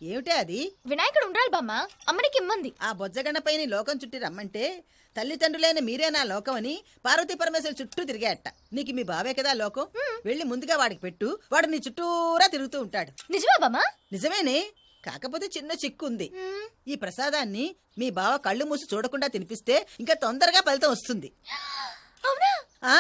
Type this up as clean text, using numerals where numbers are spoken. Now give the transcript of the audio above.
ఏమిటే అది? వినాయకుడు ఉండాలి బామ్మ, అమ్మనికి ఇమ్మంది. ఆ బొజ్జగన్నపైని లోకం చుట్టి రమ్మంటే తల్లిదండ్రులైన మీరే నా లోకం అని పార్వతీ పరమేశ్వరు చుట్టూ తిరిగాట. నీకు మీ బావే కదా లోకం. వెళ్ళి ముందుగా వాడికి పెట్టు, వాడు నీ చుట్టూరా తిరుగుతూ ఉంటాడు. నిజమా బామ్మ? నిజమేనే, కాకపోతే చిన్న చిక్కు ఉంది. ఈ ప్రసాదాన్ని మీ బావ కళ్ళు మూసి చూడకుండా తినిపిస్తే ఇంకా తొందరగా ఫలితం వస్తుంది. అవునా? ఆ